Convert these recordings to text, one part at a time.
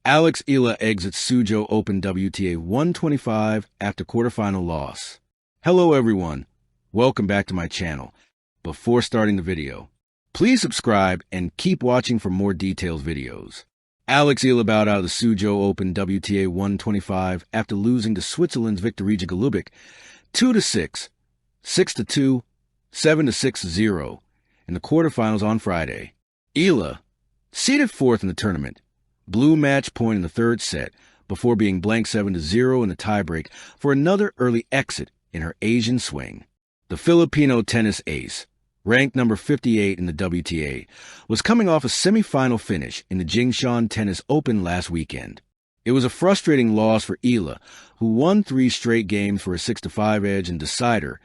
Eala exits Suzhou Open WTA 125 after quarterfinal loss. Hello everyone, welcome back to my channel. Before starting the video, please subscribe and keep watching for more detailed videos. Eala bowed out of the Suzhou Open WTA 125 after losing to Switzerland's Viktorija Golubic 2-6, 6-2, 7-6-0 in the quarterfinals on Friday. Eala, seeded fourth in the tournament, blew match point in the third set before being blanked 7-0 in the tiebreak for another early exit in her Asian swing. The Filipino tennis ace, ranked number 58 in the WTA, was coming off a semifinal finish in the Jingshan Tennis Open last weekend. It was a frustrating loss for Eala, who won 3 straight games for a 6-5 edge and decider,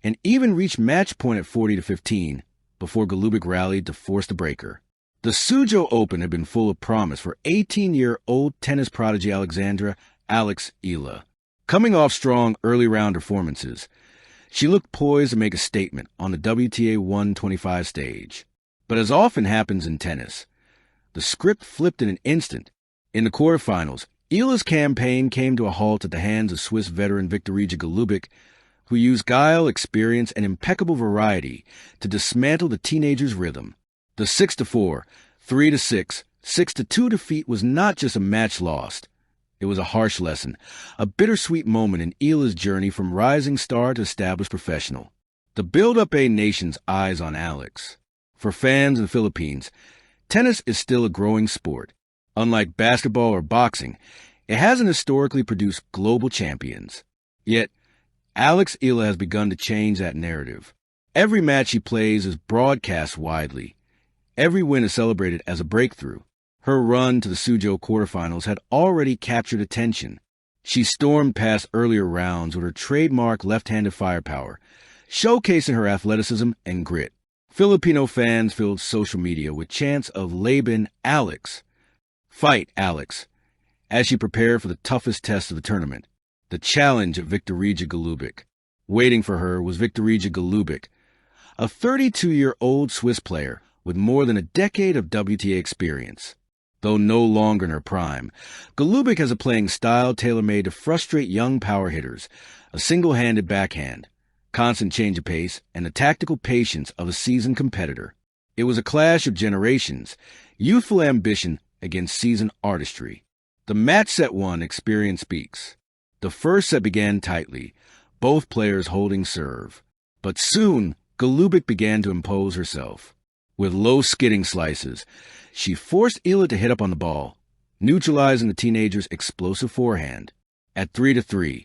and even reached match point at 40-15 before Golubic rallied to force the breaker. The Suzhou Open had been full of promise for 18-year-old tennis prodigy Alexandra Eala. Coming off strong early round performances, she looked poised to make a statement on the WTA 125 stage. But as often happens in tennis, the script flipped in an instant. In the quarterfinals, Eala's campaign came to a halt at the hands of Swiss veteran Viktorija Golubic, who used guile, experience, and impeccable variety to dismantle the teenager's rhythm. The 6-4, 3-6, 6-2 defeat was not just a match lost. It was a harsh lesson, a bittersweet moment in Eala's journey from rising star to established professional. The build-up A nation's eyes on Alex. For fans in the Philippines, tennis is still a growing sport. Unlike basketball or boxing, it hasn't historically produced global champions. Yet, Eala has begun to change that narrative. Every match she plays is broadcast widely. Every win is celebrated as a breakthrough. Her run to the Suzhou quarterfinals had already captured attention. She stormed past earlier rounds with her trademark left-handed firepower, showcasing her athleticism and grit. Filipino fans filled social media with chants of Laban Alex, fight Alex, as she prepared for the toughest test of the tournament, the challenge of Viktorija Golubic. Waiting for her was Viktorija Golubic, a 32-year-old Swiss player with more than a decade of WTA experience. Though no longer in her prime, Golubic has a playing style tailor-made to frustrate young power hitters, a single-handed backhand, constant change of pace, and the tactical patience of a seasoned competitor. It was a clash of generations, youthful ambition against seasoned artistry. The match set 1 experience speaks. The first set began tightly, both players holding serve. But soon, Golubic began to impose herself. With low skidding slices, she forced Eala to hit up on the ball, neutralizing the teenager's explosive forehand. At 3-3,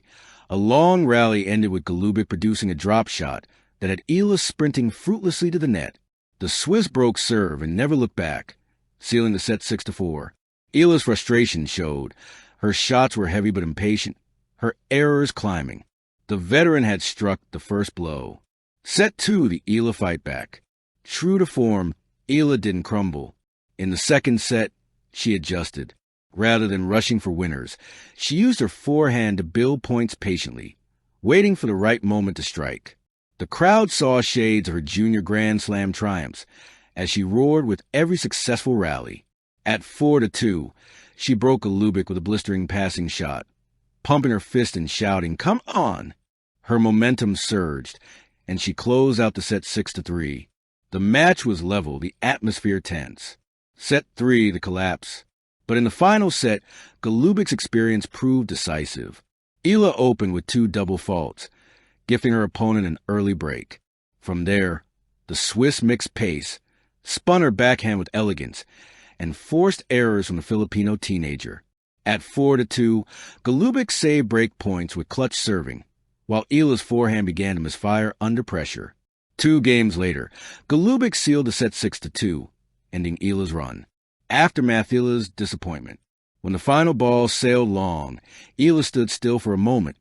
a long rally ended with Golubic producing a drop shot that had Eala sprinting fruitlessly to the net. The Swiss broke serve and never looked back, sealing the set 6-4. Eala's frustration showed. Her shots were heavy but impatient, her errors climbing. The veteran had struck the first blow. Set 2, the Eala fight back. True to form, Eala didn't crumble. In the second set, she adjusted. Rather than rushing for winners, she used her forehand to build points patiently, waiting for the right moment to strike. The crowd saw shades of her junior Grand Slam triumphs as she roared with every successful rally. At 4-2, she broke Golubic with a blistering passing shot, pumping her fist and shouting, "Come on!" Her momentum surged, and she closed out the set 6-3. The match was level, the atmosphere tense. Set 3, the collapse. But in the final set, Golubic's experience proved decisive. Eala opened with 2 double faults, gifting her opponent an early break. From there, the Swiss mixed pace, spun her backhand with elegance, and forced errors from the Filipino teenager. At 4-2, Golubic saved break points with clutch serving, while Eala's forehand began to misfire under pressure. 2 games later, Golubic sealed the set 6-2, ending Eala's run. Aftermath Eala's disappointment. When the final ball sailed long, Eala stood still for a moment,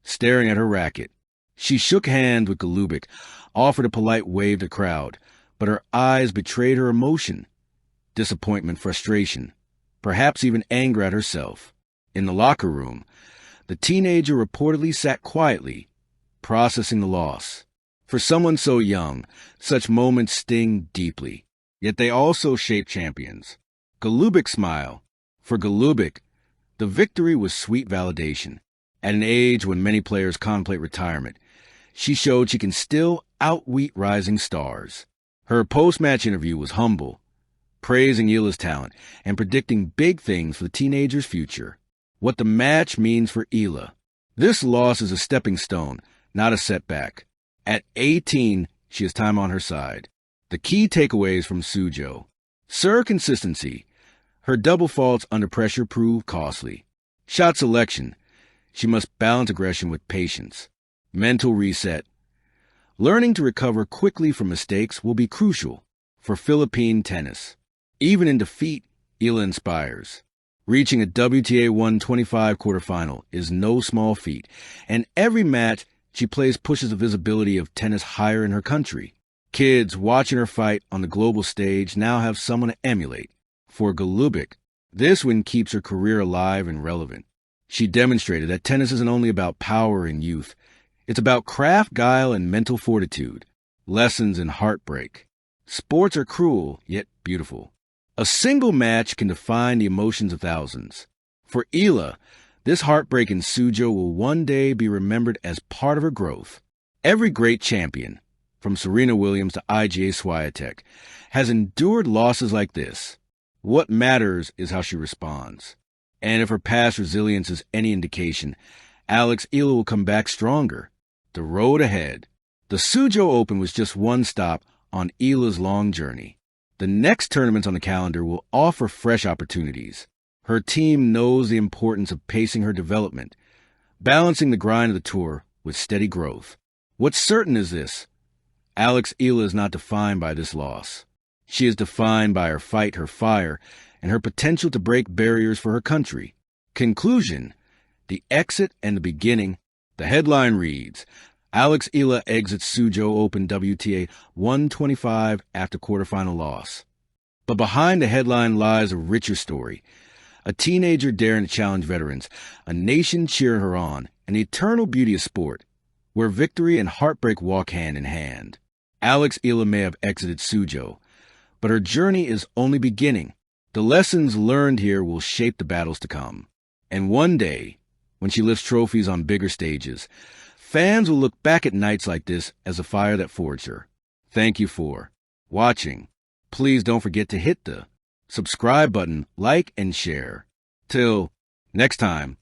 staring at her racket. She shook hands with Golubic, offered a polite wave to the crowd, but her eyes betrayed her emotion. Disappointment, frustration, perhaps even anger at herself. In the locker room, the teenager reportedly sat quietly, processing the loss. For someone so young, such moments sting deeply, yet they also shape champions. Golubic's smile, For Golubic, the victory was sweet validation. At an age when many players contemplate retirement, she showed she can still outwit rising stars. Her post-match interview was humble, praising Eala's talent and predicting big things for the teenager's future. What the match means for Eala. This loss is a stepping stone, not a setback. At 18, she has time on her side. The key takeaways from Suzhou. Serve consistency. Her double faults under pressure prove costly. Shot selection. She must balance aggression with patience. Mental reset. Learning to recover quickly from mistakes will be crucial for Philippine tennis. Even in defeat, Eala inspires. Reaching a WTA 125 quarterfinal is no small feat, and every match she plays pushes the visibility of tennis higher in her country. Kids watching her fight on the global stage now have someone to emulate. For Golubic, this win keeps her career alive and relevant. She demonstrated that tennis isn't only about power and youth. It's about craft, guile, and mental fortitude. Lessons in heartbreak. Sports are cruel, yet beautiful. A single match can define the emotions of thousands. For Eala, this heartbreak in Suzhou will one day be remembered as part of her growth. Every great champion, from Serena Williams to IGA Swiatek, has endured losses like this. What matters is how she responds. And if her past resilience is any indication, Eala will come back stronger. The road ahead. The Suzhou Open was just one stop on Eala's long journey. The next tournaments on the calendar will offer fresh opportunities. Her team knows the importance of pacing her development, balancing the grind of the tour with steady growth. What's certain is this: Eala is not defined by this loss. She is defined by her fight, her fire, and her potential to break barriers for her country. Conclusion: the exit and the beginning. The headline reads, Eala exits Suzhou Open WTA 125 after quarterfinal loss. But behind the headline lies a richer story. A teenager daring to challenge veterans, a nation cheering her on, an eternal beauty of sport, where victory and heartbreak walk hand in hand. Eala may have exited Suzhou, but her journey is only beginning. The lessons learned here will shape the battles to come. And one day, when she lifts trophies on bigger stages, fans will look back at nights like this as a fire that forged her. Thank you for watching. Please don't forget to hit the subscribe button, like, and share. Till next time.